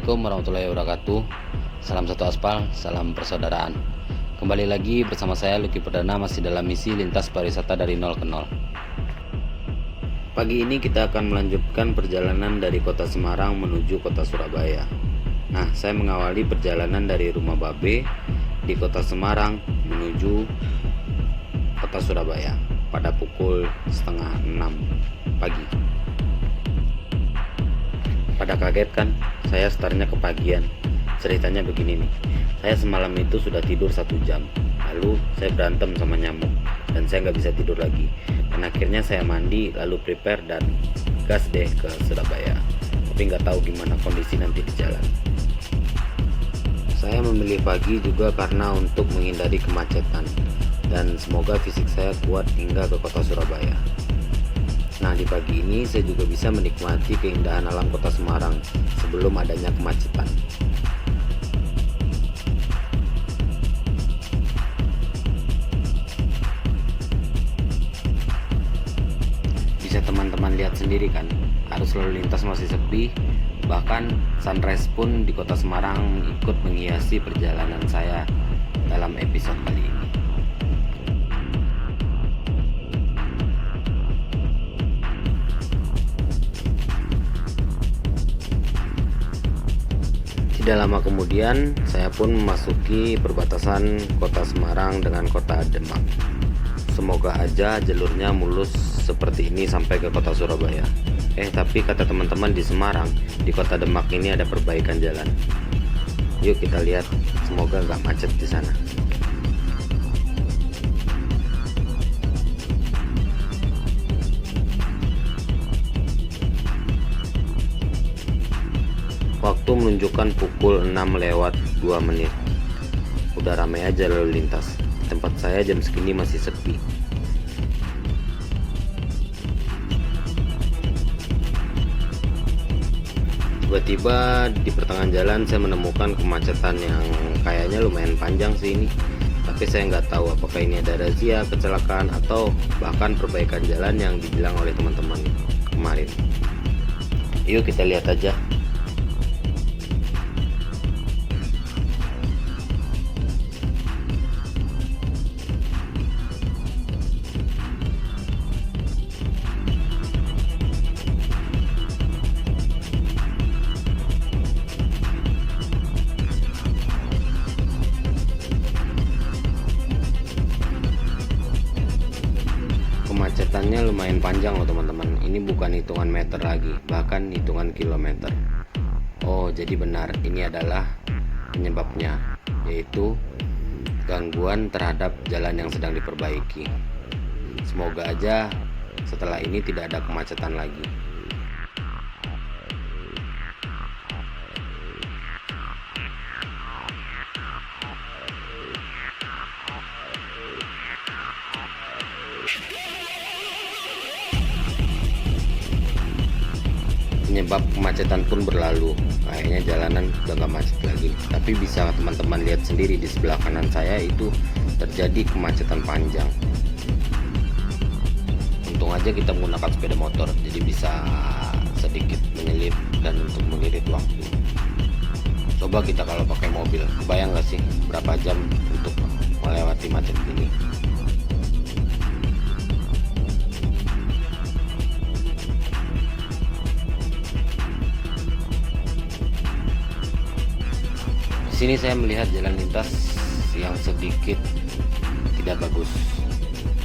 Assalamualaikum warahmatullahi wabarakatuh. Salam satu aspal, salam persaudaraan. Kembali lagi bersama saya Lucky Perdana, masih dalam misi lintas pariwisata dari nol ke nol. Pagi ini kita akan melanjutkan perjalanan dari kota Semarang menuju kota Surabaya. Nah, saya mengawali perjalanan dari rumah Babe di kota Semarang menuju kota Surabaya pada pukul setengah 6 pagi. Pada kaget kan, saya startnya kepagian. Ceritanya begini nih, saya semalam itu sudah tidur 1 jam. Lalu saya berantem sama nyamuk dan saya nggak bisa tidur lagi. Dan akhirnya saya mandi, lalu prepare dan gas deh ke Surabaya. Tapi nggak tahu gimana kondisi nanti di jalan. Saya memilih pagi juga karena untuk menghindari kemacetan dan semoga fisik saya kuat hingga ke kota Surabaya. Nah, di pagi ini saya juga bisa menikmati keindahan alam kota Semarang sebelum adanya kemacetan. Bisa teman-teman lihat sendiri kan, arus lalu lintas masih sepi, bahkan sunrise pun di kota Semarang ikut menghiasi perjalanan saya dalam episode kali ini. Tidak lama kemudian, saya pun memasuki perbatasan kota Semarang dengan kota Demak. Semoga aja jalurnya mulus seperti ini sampai ke kota Surabaya. Tapi kata teman-teman di Semarang, di kota Demak ini ada perbaikan jalan. Yuk kita lihat, semoga nggak macet di sana. Waktu menunjukkan pukul 6:02. Udah ramai aja lalu lintas. Tempat saya jam segini masih sepi. Tiba-tiba di pertengahan jalan saya menemukan kemacetan yang kayaknya lumayan panjang sih ini. Tapi saya nggak tahu apakah ini ada razia, kecelakaan, atau bahkan perbaikan jalan yang dibilang oleh teman-teman kemarin. Yuk kita lihat aja. Kemacetannya lumayan panjang loh teman-teman. Ini bukan hitungan meter lagi, bahkan hitungan kilometer. Oh, jadi benar, ini adalah penyebabnya, yaitu gangguan terhadap jalan yang sedang diperbaiki. Semoga aja setelah ini tidak ada kemacetan lagi. Penyebab kemacetan pun berlalu, kayaknya jalanan udah gak macet lagi. Tapi bisa teman-teman lihat sendiri di sebelah kanan saya itu terjadi kemacetan panjang. Untung aja kita menggunakan sepeda motor, jadi bisa sedikit menyelip dan untuk mengirit waktu. Coba kita kalau pakai mobil, kebayang gak sih berapa jam untuk melewati macet ini? Di sini saya melihat jalan lintas yang sedikit tidak bagus.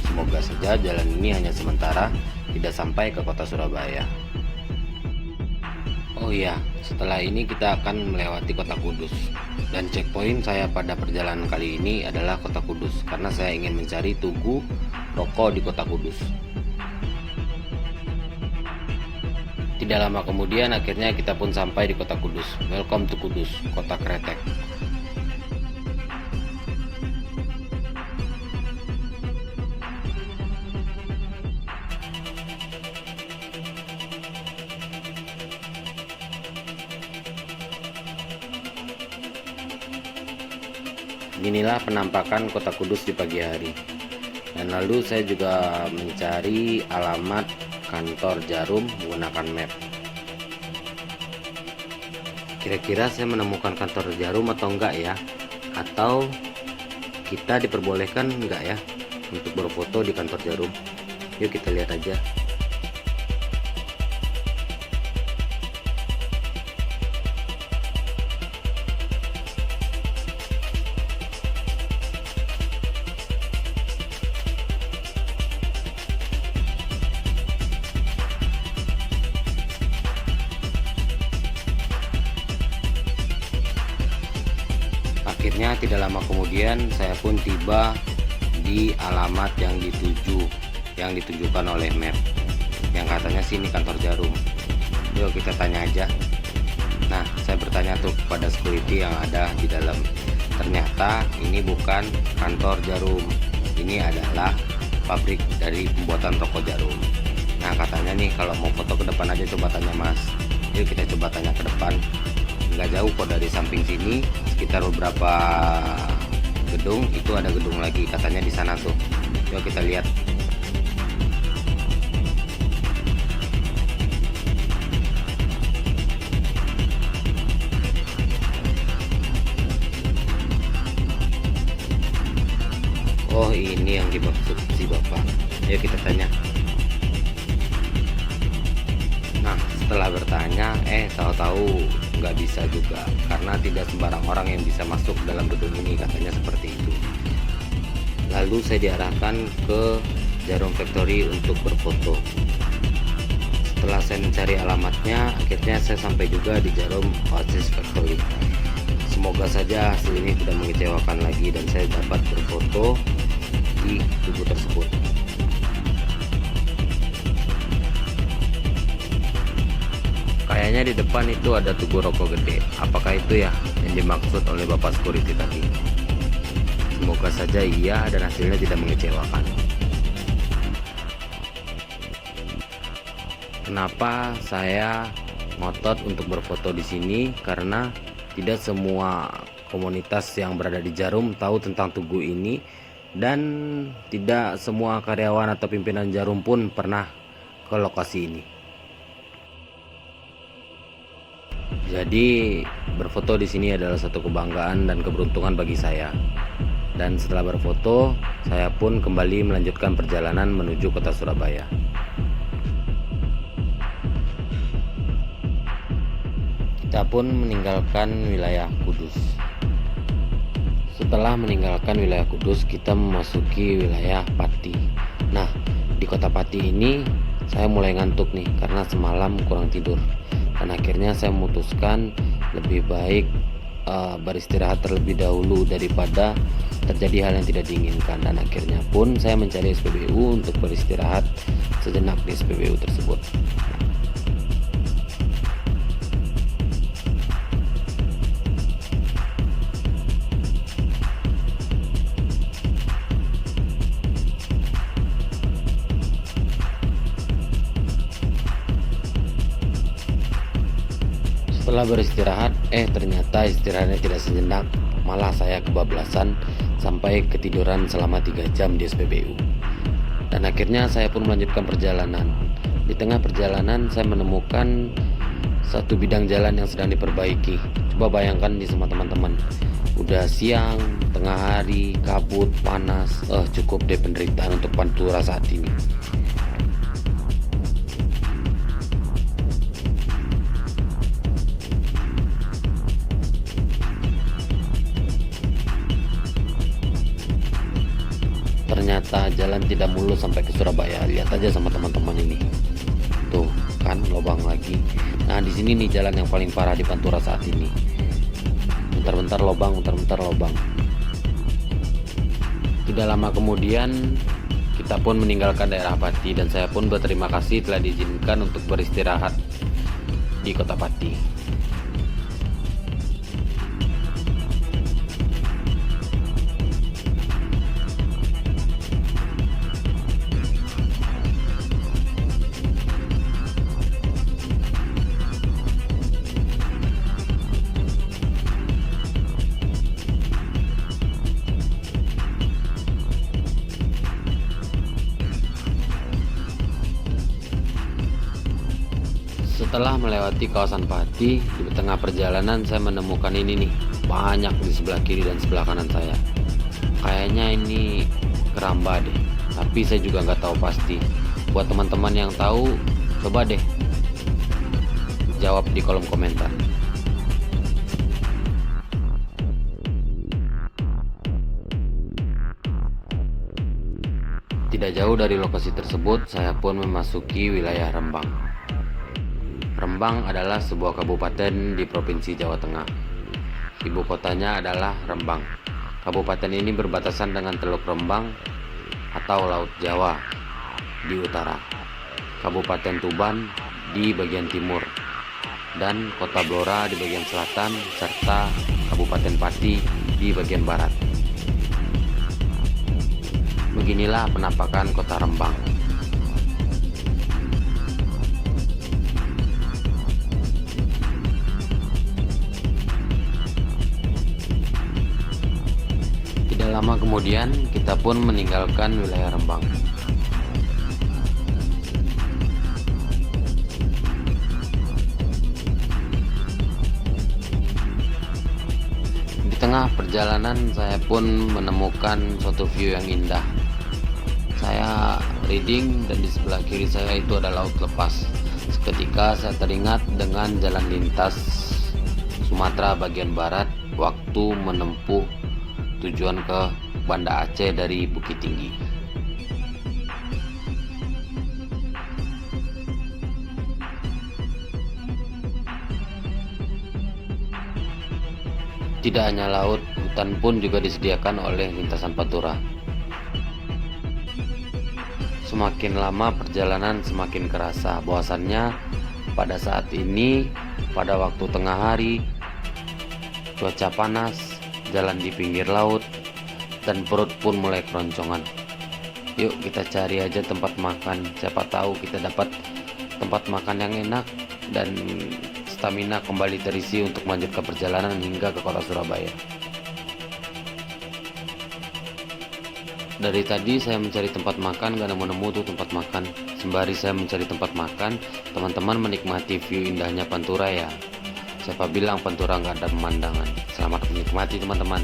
Semoga saja jalan ini hanya sementara, tidak sampai ke kota Surabaya. Oh iya, setelah ini kita akan melewati kota Kudus. Dan checkpoint saya pada perjalanan kali ini adalah kota Kudus, karena saya ingin mencari tugu rokok di kota Kudus. Tidak lama kemudian akhirnya kita pun sampai di kota Kudus. Welcome to Kudus, kota kretek. Inilah penampakan kota Kudus di pagi hari. Dan lalu saya juga mencari alamat kantor Jarum menggunakan map. Kira-kira saya menemukan kantor Jarum atau enggak ya? Atau kita diperbolehkan enggak ya untuk berfoto di kantor Jarum? Yuk kita lihat aja. Akhirnya tidak lama kemudian saya pun tiba di alamat yang ditunjukkan oleh map, yang katanya sini kantor Jarum. Yuk kita tanya aja. Nah, saya bertanya tuh kepada security yang ada di dalam. Ternyata ini bukan kantor Jarum, ini adalah pabrik dari pembuatan rokok Jarum. Nah, katanya nih kalau mau foto ke depan aja coba tanya Mas. Yuk kita coba tanya ke depan. Nggak jauh kok dari samping sini, sekitar beberapa gedung itu ada gedung lagi, katanya di sana tuh. Yuk kita lihat. Oh, ini yang dimaksud si bapak. Yuk kita tanya. Nah, setelah bertanya, tahu-tahu nggak bisa juga, karena tidak sembarang orang yang bisa masuk dalam gedung ini, katanya seperti itu. Lalu saya diarahkan ke Jarum Factory untuk berfoto. Setelah saya mencari alamatnya, akhirnya saya sampai juga di Jarum Oasis Factory. Semoga saja hasil ini tidak mengecewakan lagi dan saya dapat berfoto di tugu tersebut. Kayaknya di depan itu ada tugu rokok gede. Apakah itu ya yang dimaksud oleh Bapak Security tadi? Semoga saja iya dan hasilnya tidak mengecewakan. Kenapa saya ngotot untuk berfoto di sini? Karena tidak semua komunitas yang berada di Jarum tahu tentang tugu ini, dan tidak semua karyawan atau pimpinan Jarum pun pernah ke lokasi ini. Jadi berfoto di sini adalah satu kebanggaan dan keberuntungan bagi saya. Dan setelah berfoto, saya pun kembali melanjutkan perjalanan menuju kota Surabaya. Kita pun meninggalkan wilayah Kudus. Setelah meninggalkan wilayah Kudus, kita memasuki wilayah Pati. Nah, di kota Pati ini saya mulai ngantuk nih karena semalam kurang tidur. Dan akhirnya saya memutuskan lebih baik beristirahat terlebih dahulu daripada terjadi hal yang tidak diinginkan. Dan akhirnya pun saya mencari SPBU untuk beristirahat sejenak di SPBU tersebut. Setelah beristirahat, ternyata istirahatnya tidak sejenak, malah saya kebablasan sampai ketiduran selama 3 jam di SPBU. Dan akhirnya saya pun melanjutkan perjalanan. Di tengah perjalanan saya menemukan satu bidang jalan yang sedang diperbaiki. Coba bayangkan di semua teman-teman, udah siang, tengah hari, kabut, panas, cukup deh penderitaan untuk Pantura saat ini. Ternyata jalan tidak mulus sampai ke Surabaya. Lihat aja sama teman-teman ini. Tuh kan lubang lagi. Nah, di sini nih jalan yang paling parah di Pantura saat ini. Bentar-bentar lubang, bentar-bentar lubang. Tidak lama kemudian kita pun meninggalkan daerah Pati dan saya pun berterima kasih telah diizinkan untuk beristirahat di kota Pati. Setelah melewati kawasan Pati, di tengah perjalanan saya menemukan ini nih, banyak di sebelah kiri dan sebelah kanan saya. Kayaknya ini keramba deh, tapi saya juga nggak tahu pasti. Buat teman-teman yang tahu, coba deh jawab di kolom komentar. Tidak jauh dari lokasi tersebut, saya pun memasuki wilayah Rembang. Rembang adalah sebuah kabupaten di Provinsi Jawa Tengah. Ibu kotanya adalah Rembang. Kabupaten ini berbatasan dengan Teluk Rembang atau Laut Jawa di utara, Kabupaten Tuban di bagian timur, dan Kota Blora di bagian selatan, serta Kabupaten Pati di bagian barat. Beginilah penampakan Kota Rembang. Tidak lama kemudian, kita pun meninggalkan wilayah Rembang. Di tengah perjalanan, saya pun menemukan suatu view yang indah. Saya reading dan di sebelah kiri saya itu ada laut lepas. Seketika saya teringat dengan jalan lintas Sumatera bagian barat waktu menempuh tujuan ke Banda Aceh dari Bukit Tinggi. Tidak hanya laut, hutan pun juga disediakan oleh lintasan Pantura. Semakin lama perjalanan semakin kerasa bahwasannya pada saat ini, pada waktu tengah hari, cuaca panas, jalan di pinggir laut, dan perut pun mulai keroncongan. Yuk kita cari aja tempat makan, siapa tahu kita dapat tempat makan yang enak dan stamina kembali terisi untuk melanjutkan perjalanan hingga ke kota Surabaya. Dari tadi saya mencari tempat makan, gak nemu-nemu tuh tempat makan. Sembari saya mencari tempat makan, teman-teman menikmati view indahnya Pantura ya. Siapa bilang Pantura nggak ada pemandangan? Selamat menikmati teman-teman.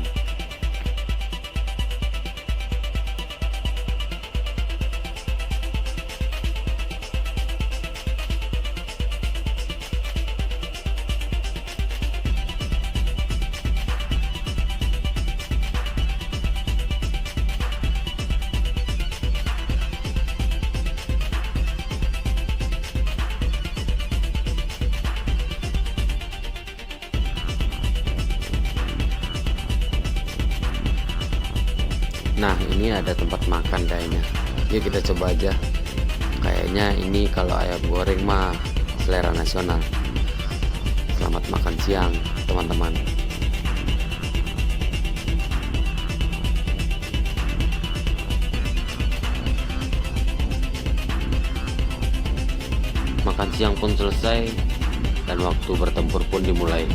Nah, ini ada tempat makan kayaknya. Yuk kita coba aja. Kayaknya ini kalau ayam goreng mah selera nasional. Selamat makan siang, teman-teman. Makan siang pun selesai dan waktu bertempur pun dimulai.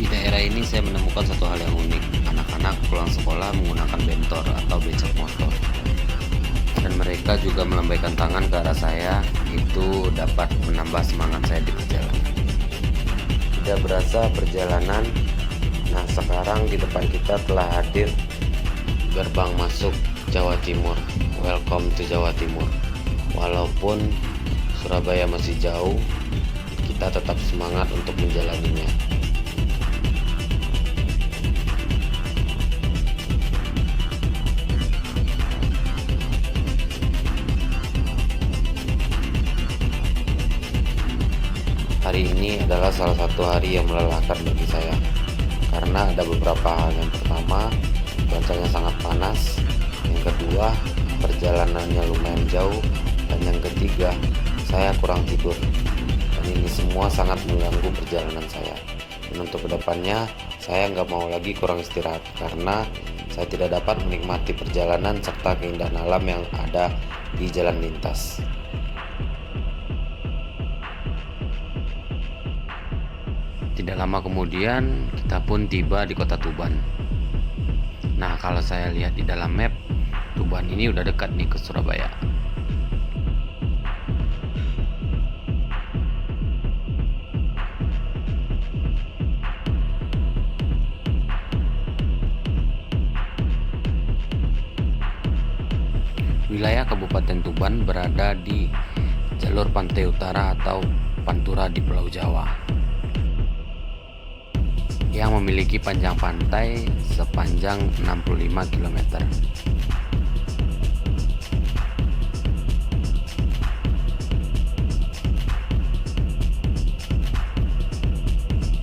Di daerah ini saya menemukan satu hal yang unik. Anak-anak pulang sekolah menggunakan bentor atau becak motor. Dan mereka juga melambaikan tangan ke arah saya. Itu dapat menambah semangat saya di perjalanan. Tidak berasa perjalanan. Nah, sekarang di depan kita telah hadir gerbang masuk Jawa Timur. Welcome to Jawa Timur. Walaupun Surabaya masih jauh, kita tetap semangat untuk menjalaninya. Hari ini adalah salah satu hari yang melelahkan bagi saya karena ada beberapa hal. Yang pertama, cuacanya sangat panas. Yang kedua, perjalanannya lumayan jauh. Dan yang ketiga, saya kurang tidur. Dan ini semua sangat mengganggu perjalanan saya. Dan untuk kedepannya, saya nggak mau lagi kurang istirahat karena saya tidak dapat menikmati perjalanan serta keindahan alam yang ada di jalan lintas. Tidak lama kemudian kita pun tiba di kota Tuban. Nah, kalau saya lihat di dalam map, Tuban ini udah dekat nih ke Surabaya. Wilayah Kabupaten Tuban berada di jalur pantai utara atau Pantura di Pulau Jawa, yang memiliki panjang pantai sepanjang 65 km.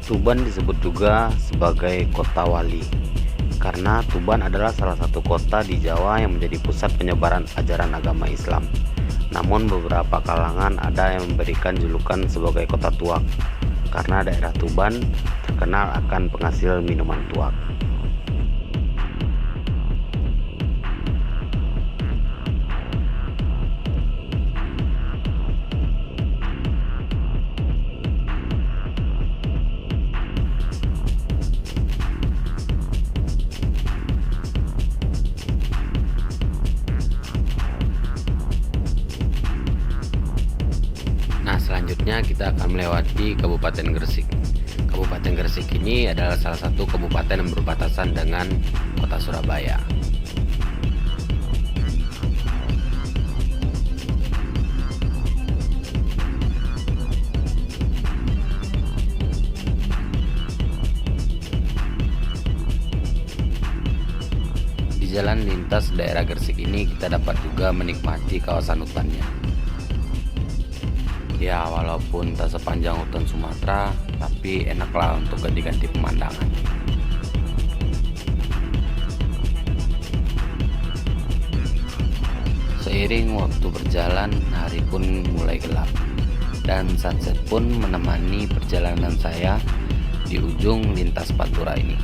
Tuban disebut juga sebagai kota wali karena Tuban adalah salah satu kota di Jawa yang menjadi pusat penyebaran ajaran agama Islam. Namun beberapa kalangan ada yang memberikan julukan sebagai kota tuak karena daerah Tuban terkenal akan penghasil minuman tuak. Selanjutnya kita akan melewati Kabupaten Gresik. Kabupaten Gresik ini adalah salah satu kabupaten yang berbatasan dengan kota Surabaya. Di jalan lintas daerah Gresik ini kita dapat juga menikmati kawasan hutannya. Ya, walaupun tak sepanjang hutan Sumatera, tapi enaklah untuk ganti-ganti pemandangan. Seiring waktu berjalan, hari pun mulai gelap, dan sunset pun menemani perjalanan saya di ujung lintas Pantura ini.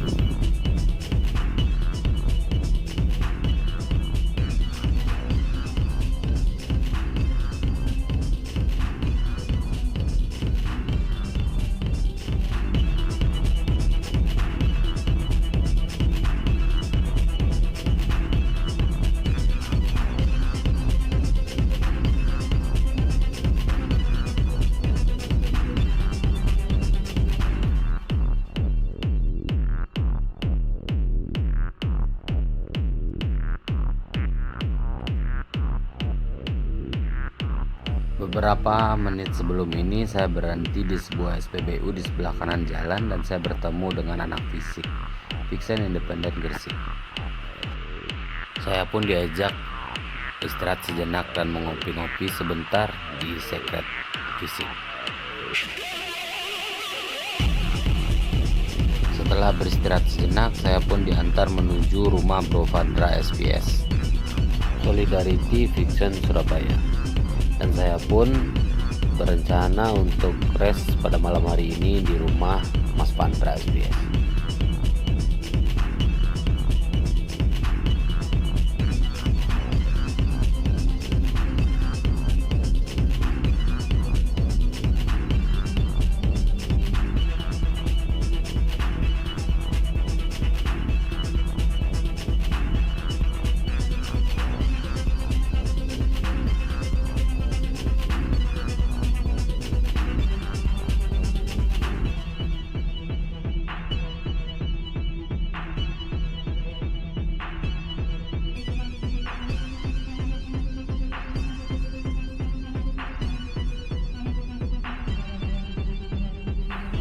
Beberapa menit sebelum ini saya berhenti di sebuah SPBU di sebelah kanan jalan dan saya bertemu dengan anak fisik Fiksen Independen Gresik. Saya pun diajak istirahat sejenak dan mengopi-ngopi sebentar di Secret Fisik. Setelah beristirahat sejenak, saya pun diantar menuju rumah Bro Fandra SPS Solidarity Fiksen Surabaya. Dan saya pun berencana untuk rest pada malam hari ini di rumah Mas Fandra SPS.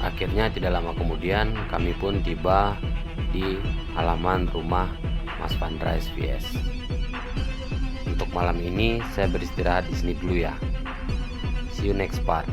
Akhirnya tidak lama kemudian kami pun tiba di halaman rumah Mas Fandra SPS. Untuk malam ini saya beristirahat di sini dulu ya. See you next part.